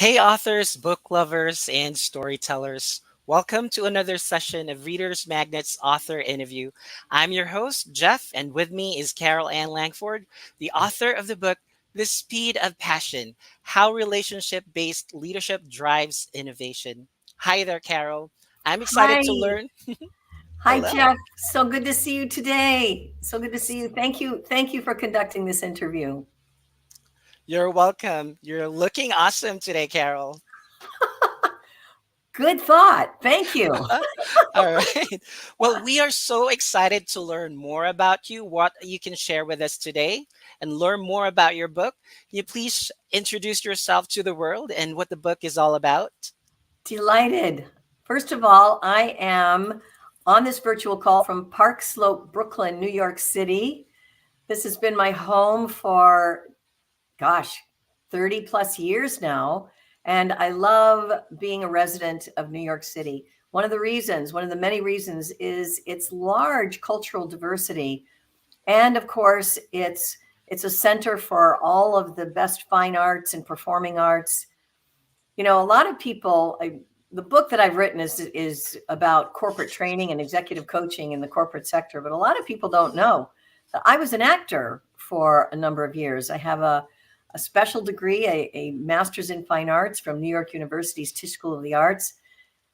Hey, authors, book lovers, and storytellers. Welcome to another session of Reader's Magnet's author interview. I'm your host, Jeff, and with me is Carol Ann Langford, the author of the book, The Speed of Passion: How Relationship Based Leadership Drives Innovation. Hi there, Carol. I'm excited Hi. to learn. Hi, Hello. Jeff. So good to see you today. So good to see you. Thank you. Thank you for conducting this interview. You're welcome. You're looking awesome today, Carol. Good thought. Thank you. All right. Well, we are so excited to learn more about you, what you can share with us today, and learn more about your book. Can you please introduce yourself to the world and what the book is all about? Delighted. First of all, I am on this virtual call from Park Slope, Brooklyn, New York City. This has been my home for, gosh, 30 plus years now. And I love being a resident of New York City. One of the many reasons is its large cultural diversity. And of course, it's a center for all of the best fine arts and performing arts. You know, a lot of people, the book that I've written is about corporate training and executive coaching in the corporate sector, but a lot of people don't know that I was an actor for a number of years. I have a special degree, a master's in fine arts from New York University's Tisch School of the Arts.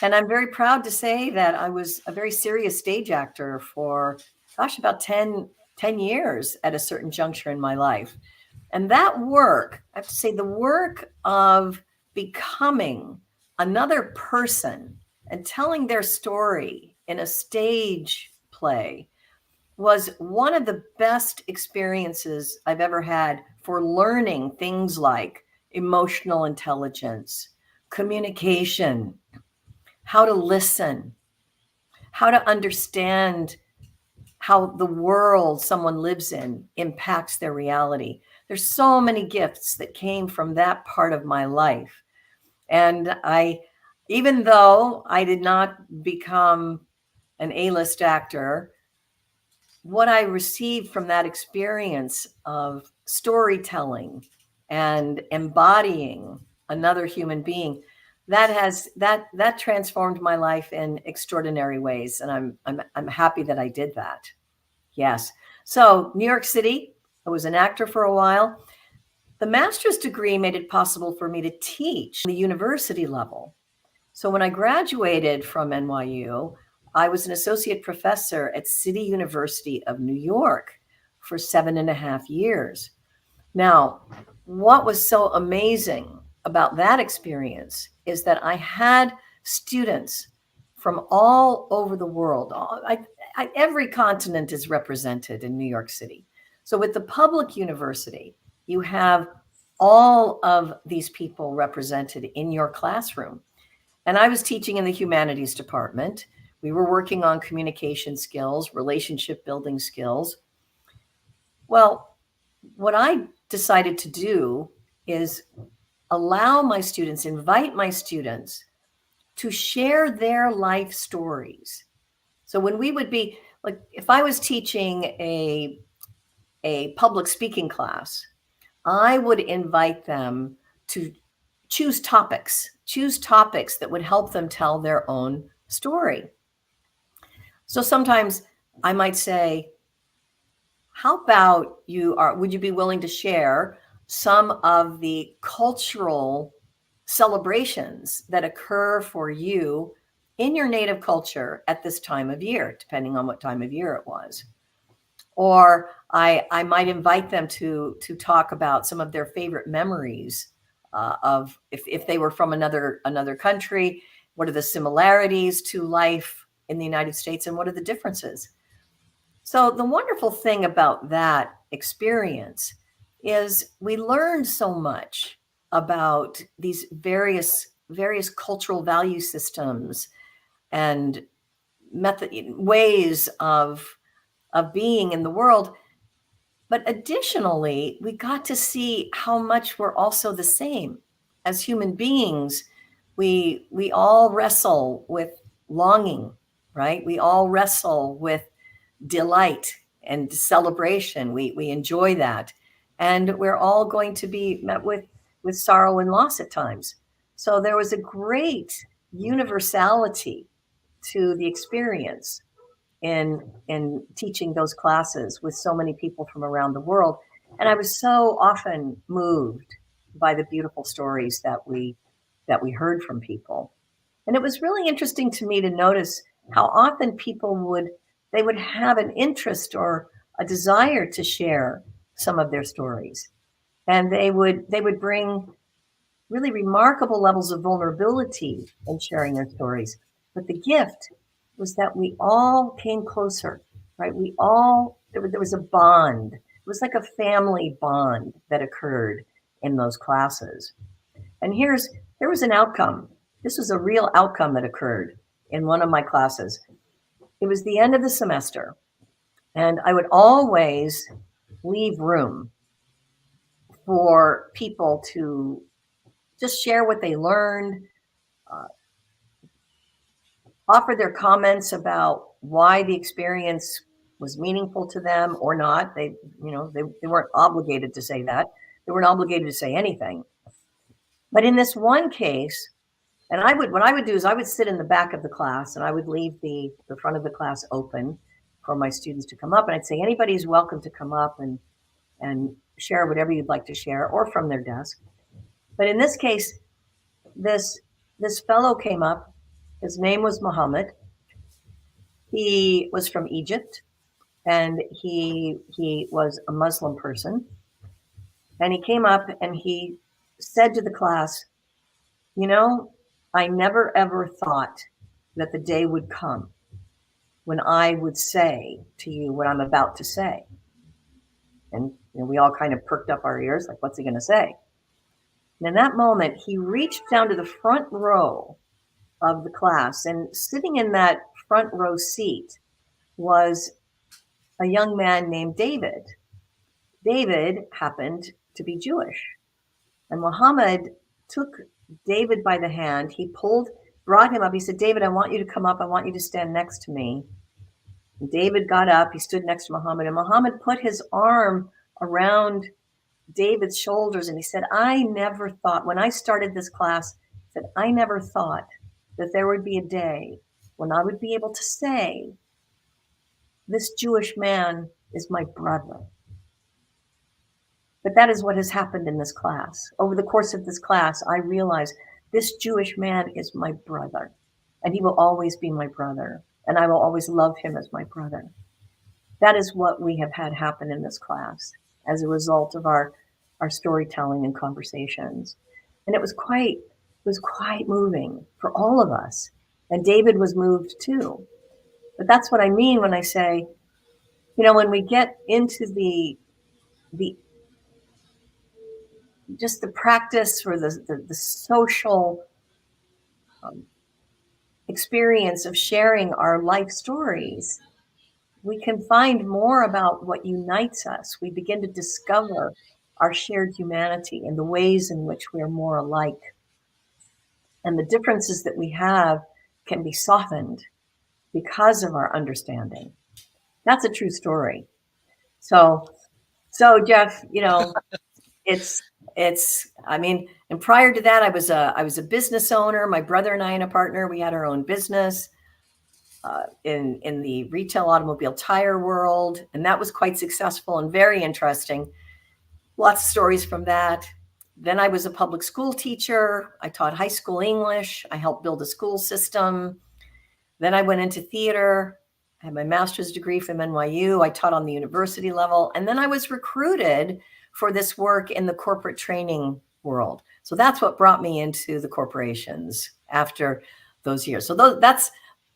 And I'm very proud to say that I was a very serious stage actor for, gosh, about 10 years at a certain juncture in my life. And that work, I have to say, the work of becoming another person and telling their story in a stage play was one of the best experiences I've ever had for learning things like emotional intelligence, communication, how to listen, how to understand how the world someone lives in impacts their reality. There's so many gifts that came from that part of my life. And even though I did not become an A-list actor, what I received from that experience of storytelling and embodying another human being, that transformed my life in extraordinary ways, and I'm happy that I did that. Yes. So, New York City, I was an actor for a while. The master's degree made it possible for me to teach the university level. So, when I graduated from NYU, I was an associate professor at City University of New York for 7.5 years. Now, what was so amazing about that experience is that I had students from all over the world. Every continent is represented in New York City. So, with the public university, you have all of these people represented in your classroom. And I was teaching in the humanities department. We were working on communication skills, relationship building skills. Well, what I decided to do is invite my students to share their life stories. So when we would be like, if I was teaching a public speaking class, I would invite them to choose topics that would help them tell their own story. So sometimes I might say, how about would you be willing to share some of the cultural celebrations that occur for you in your native culture at this time of year, depending on what time of year it was? Or I might invite them to talk about some of their favorite memories of if they were from another country. What are the similarities to life in the United States, and what are the differences? So the wonderful thing about that experience is we learned so much about these various cultural value systems and method ways of being in the world. But additionally, we got to see how much we're also the same as human beings. We all wrestle with longing, right? We all wrestle with delight and celebration. We enjoy that. And we're all going to be met with sorrow and loss at times. So there was a great universality to the experience in teaching those classes with so many people from around the world. And I was so often moved by the beautiful stories that we heard from people. And it was really interesting to me to notice how often people would have an interest or a desire to share some of their stories. And they would bring really remarkable levels of vulnerability in sharing their stories. But the gift was that we all came closer, right? There was a bond. It was like a family bond that occurred in those classes. And there was an outcome. This was a real outcome that occurred in one of my classes. It was the end of the semester, and I would always leave room for people to just share what they learned, uh, offer their comments about why the experience was meaningful to them or not. They weren't obligated to say that. They weren't obligated to say anything. But in this one case, what I would do is I would sit in the back of the class and I would leave the front of the class open for my students to come up. And I'd say anybody's welcome to come up and share whatever you'd like to share or from their desk. But in this case, this this fellow came up. His name was Muhammad. He was from Egypt, and he was a Muslim person. And he came up and he said to the class, "You know, I never ever thought that the day would come when I would say to you what I'm about to say." And we all kind of perked up our ears, like, what's he going to say? And in that moment, he reached down to the front row of the class, and sitting in that front row seat was a young man named David. David happened to be Jewish. And Muhammad took David by the hand. Brought him up. He said, "David, I want you to come up. I want you to stand next to me." And David got up. He stood next to Muhammad. And Muhammad put his arm around David's shoulders. And he said, "I never thought, when I started this class, I never thought that there would be a day when I would be able to say, this Jewish man is my brother." But that is what has happened in this class. Over the course of this class, I realized this Jewish man is my brother, and he will always be my brother, and I will always love him as my brother. That is what we have had happen in this class as a result of our storytelling and conversations. And it was quite moving for all of us. And David was moved too. But that's what I mean when I say, when we get into the just the practice or the social um, experience of sharing our life stories, we can find more about what unites us. We begin to discover our shared humanity and the ways in which we are more alike. And the differences that we have can be softened because of our understanding. That's a true story. So, Jeff, it's I mean, and prior to that, I was a business owner. My brother and I and a partner, we had our own business in the retail automobile tire world, and that was quite successful and very interesting. Lots of stories from that. Then I was a public school teacher. I taught high school English. I helped build a school system. Then I went into theater. I had my master's degree from NYU. I taught on the university level. And then I was recruited for this work in the corporate training world. So that's what brought me into the corporations after those years. So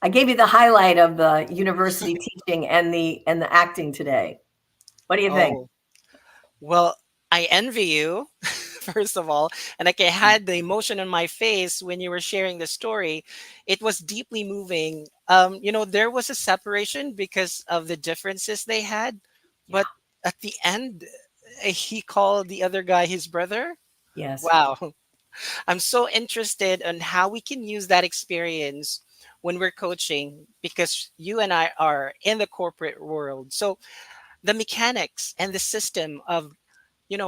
I gave you the highlight of the university teaching and the acting today. What do you think? Oh, well, I envy you, first of all. And like I had the emotion on my face when you were sharing the story. It was deeply moving. There was a separation because of the differences they had. Yeah. But at the end, he called the other guy his brother. Yes. Wow. I'm so interested on how we can use that experience when we're coaching because you and I are in the corporate world. So the mechanics and the system of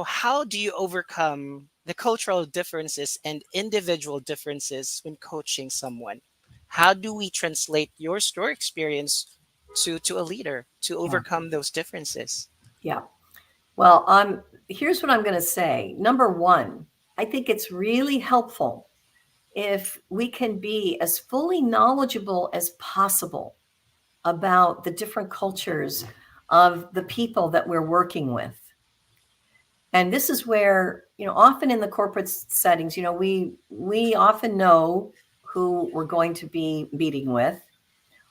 how do you overcome the cultural differences and individual differences when coaching someone? How do we translate your store experience to a leader to Yeah. overcome those differences? Yeah. Well, here's what I'm going to say. Number one, I think it's really helpful if we can be as fully knowledgeable as possible about the different cultures of the people that we're working with. And this is where, often in the corporate settings, we often know who we're going to be meeting with,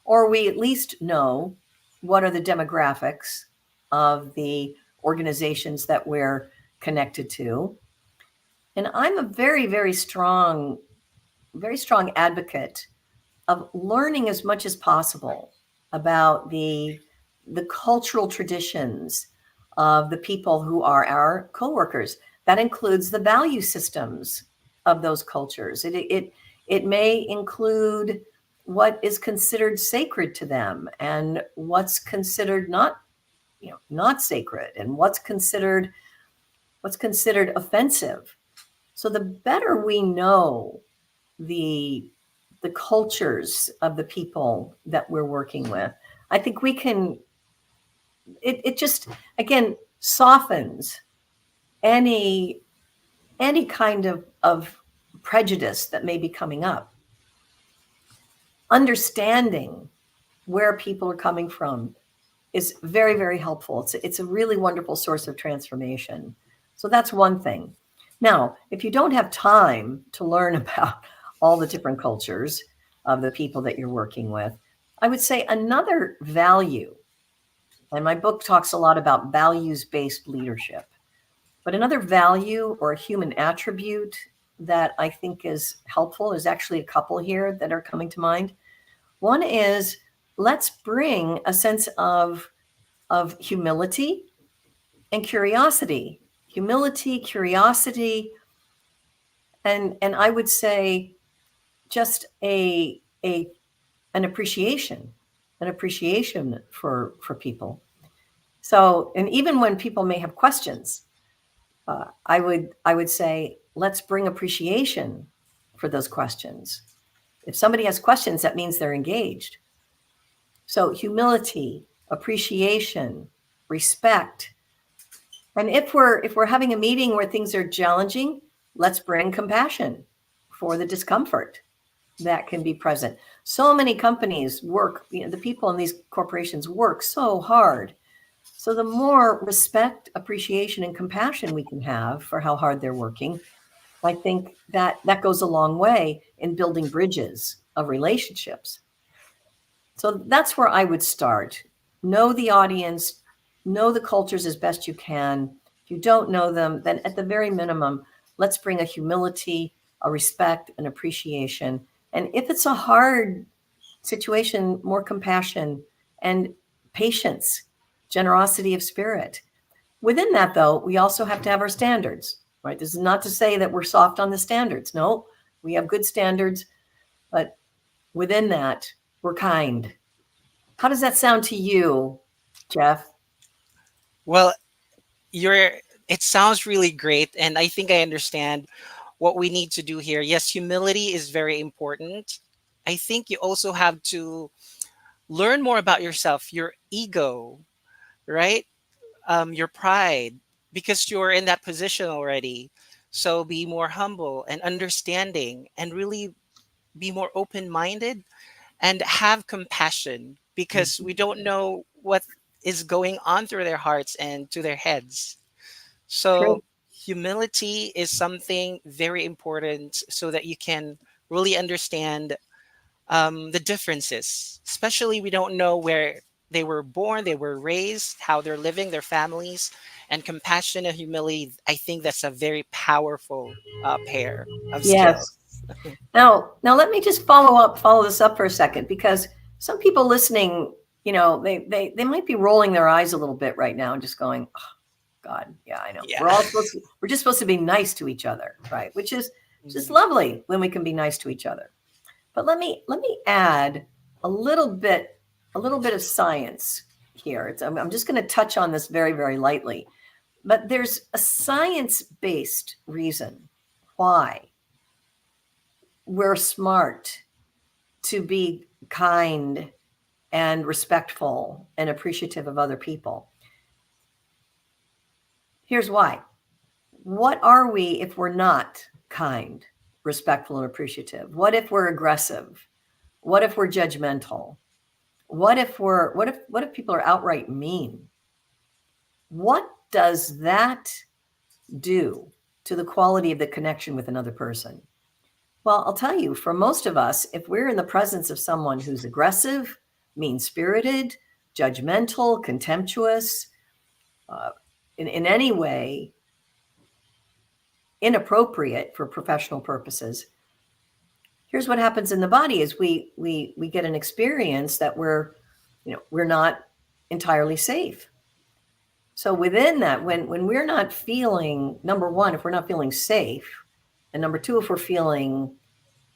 or we at least know what are the demographics of the organizations that we're connected to. And I'm a very strong advocate of learning as much as possible about the cultural traditions of the people who are our coworkers. That includes the value systems of those cultures. It may include what is considered sacred to them and what's considered not sacred, and what's considered offensive. So the better we know the the cultures of the people that we're working with, I think we can, it just, again, softens any kind of prejudice that may be coming up. Understanding where people are coming from is very, very helpful. It's a really wonderful source of transformation. So that's one thing. Now, if you don't have time to learn about all the different cultures of the people that you're working with, I would say another value, and my book talks a lot about values-based leadership, but another value or a human attribute that I think is helpful is actually a couple here that are coming to mind. One is, let's bring a sense of humility and curiosity. Humility, curiosity, and I would say just an appreciation, for people. So, and even when people may have questions, I would say, let's bring appreciation for those questions. If somebody has questions, that means they're engaged. So humility, appreciation, respect. And if we're having a meeting where things are challenging, let's bring compassion for the discomfort that can be present. So many companies work, the people in these corporations work so hard. So the more respect, appreciation, and compassion we can have for how hard they're working, I think that goes a long way in building bridges of relationships. So that's where I would start. Know the audience, know the cultures as best you can. If you don't know them, then at the very minimum, let's bring a humility, a respect, an appreciation. And if it's a hard situation, more compassion and patience, generosity of spirit. Within that, though, we also have to have our standards, right? This is not to say that we're soft on the standards. No, we have good standards, but within that, we're kind. How does that sound to you, Jeff? Well, you're it sounds really great, and I think I understand what we need to do here. Yes, humility is very important. I think you also have to learn more about yourself, your ego, right? Your pride, because you're in that position already. So be more humble and understanding, and really be more open minded and have compassion, because we don't know what is going on through their hearts and to their heads. True. So humility is something very important so that you can really understand the differences. Especially, we don't know where they were born, they were raised, how they're living, their families, and compassion and humility. I think that's a very powerful pair of skills. Yes. Now let me just follow this up for a second, because some people listening, they might be rolling their eyes a little bit right now and just going, oh, God, yeah, I know. Yeah. We're just supposed to be nice to each other, right? Which is just Mhm. lovely when we can be nice to each other. But let me add a little bit of science here. I'm just going to touch on this very, very lightly. But there's a science-based reason why we're smart to be kind and respectful and appreciative of other people. Here's why. What are we if we're not kind, respectful, and appreciative? What if we're aggressive? What if we're judgmental? What if people are outright mean? What does that do to the quality of the connection with another person? Well, I'll tell you, for most of us, if we're in the presence of someone who's aggressive, mean-spirited, judgmental, contemptuous, uh, in any way inappropriate for professional purposes, here's what happens in the body is we get an experience that we're not entirely safe. So within that, when we're not feeling, number one, if we're not feeling safe, and number two, if we're feeling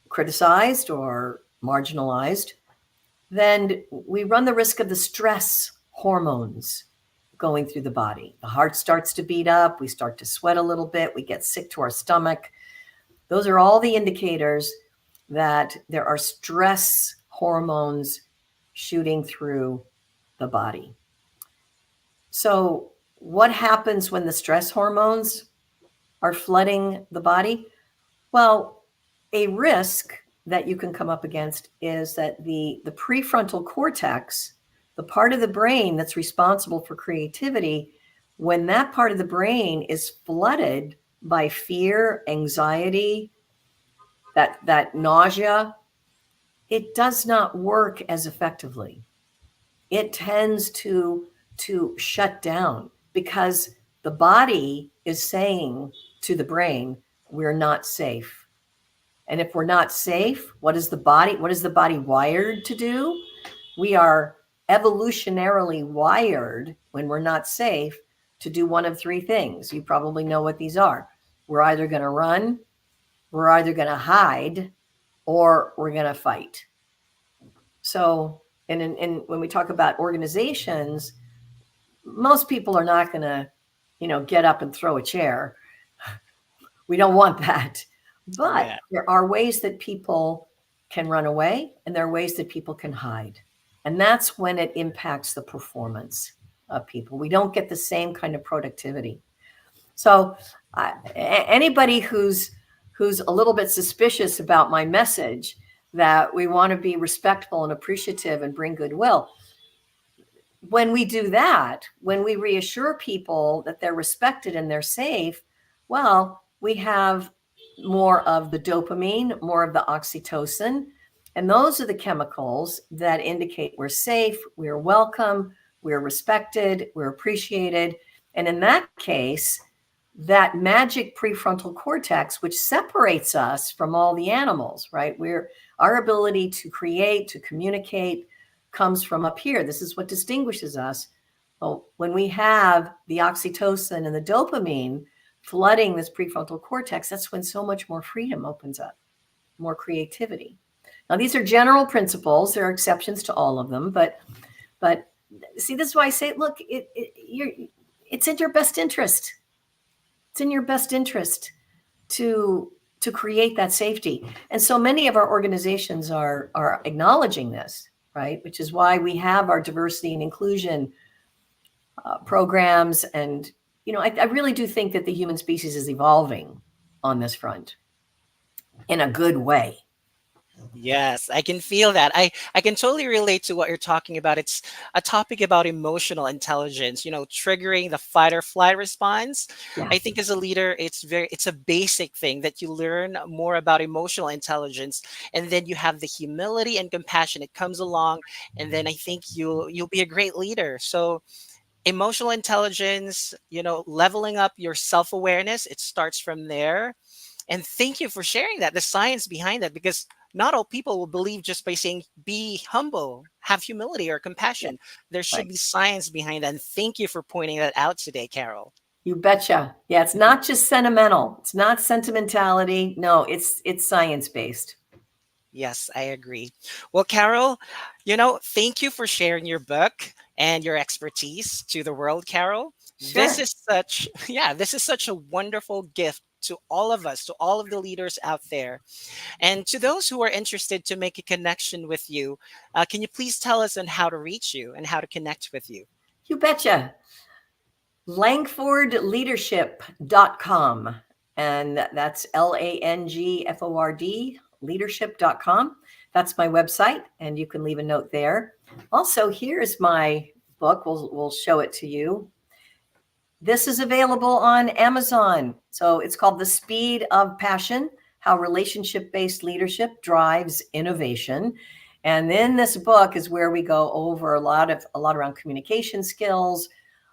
criticized or marginalized, then we run the risk of the stress hormones going through the body. The heart starts to beat up, we start to sweat a little bit, we get sick to our stomach. Those are all the indicators that there are stress hormones shooting through the body. So what happens when the stress hormones are flooding the body? Well, a risk that you can come up against is that the prefrontal cortex, the part of the brain that's responsible for creativity, when that part of the brain is flooded by fear, anxiety, that nausea, it does not work as effectively. It tends to shut down because the body is saying to the brain, we're not safe. And if we're not safe, what is the body wired to do? We are evolutionarily wired when we're not safe to do one of three things. You probably know what these are. We're either going to run, we're either going to hide, or we're going to fight. So, and when we talk about organizations, most people are not going to, get up and throw a chair. We don't want that. But Yeah. there are ways that people can run away, and there are ways that people can hide. And that's when it impacts the performance of people. We don't get the same kind of productivity. So anybody who's a little bit suspicious about my message that we want to be respectful and appreciative and bring goodwill, when we do that, when we reassure people that they're respected and they're safe, well, we have more of the dopamine, more of the oxytocin. And those are the chemicals that indicate we're safe, we're welcome, we're respected, we're appreciated. And in that case, that magic prefrontal cortex, which separates us from all the animals, right? Our ability to create, to communicate comes from up here. This is what distinguishes us. Well, when we have the oxytocin and the dopamine flooding this prefrontal cortex, that's when so much more freedom opens up, more creativity. Now, these are general principles. There are exceptions to all of them, but see, this is why I say, look, it's in your best interest. It's in your best interest to create that safety. And so many of our organizations are acknowledging this, right? Which is why we have our diversity and inclusion programs. And, I really do think that the human species is evolving on this front in a good way. Yes, I can feel that. I can totally relate to what you're talking about. It's a topic about emotional intelligence, triggering the fight or flight response. Yeah, I think as a leader, it's a basic thing that you learn more about emotional intelligence, and then you have the humility and compassion. It comes along, and then I think you'll be a great leader. So emotional intelligence, leveling up your self-awareness, it starts from there. And thank you for sharing that, the science behind that, because not all people will believe just by saying be humble, have humility or yeah, compassion. There should right. be science behind that. And thank you for pointing that out today, Carol. You betcha. Yeah, it's not just sentimental. It's not sentimentality. No, it's science based. Yes, I agree. Well, Carol, thank you for sharing your book and your expertise to the world, Carol. This Sure. is such yeah, this is such a wonderful gift to all of us, to all of the leaders out there. And to those who are interested to make a connection with you, can you please tell us on how to reach you and how to connect with you? You betcha. Langfordleadership.com. And that's Langford leadership.com. That's my website, and you can leave a note there. Also, here's my book. We'll show it to you. This is available on Amazon. So it's called The Speed of Passion: How Relationship Based Leadership Drives Innovation. And in this book is where we go over a lot around communication skills,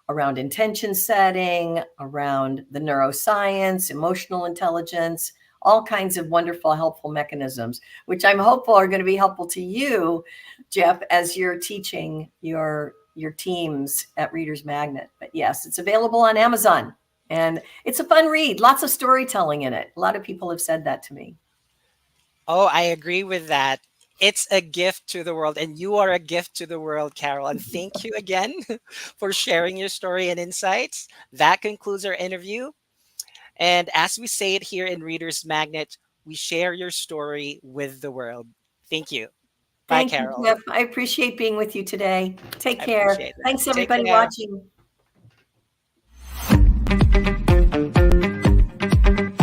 around intention setting, around the neuroscience, emotional intelligence, all kinds of wonderful, helpful mechanisms, which I'm hopeful are going to be helpful to you, Jeff, as you're teaching your teams at Reader's Magnet. But yes, it's available on Amazon, and it's a fun read. Lots of storytelling in it. A lot of people have said that to me. Oh, I agree with that. It's a gift to the world, and you are a gift to the world, Carol. And thank you again for sharing your story and insights. That concludes our interview. And as we say it here in Reader's Magnet, we share your story with the world. Thank you. Bye, Thank you, Carol. Jeff. I appreciate being with you today. Take I care. appreciate that. Thanks, Take everybody care. watching.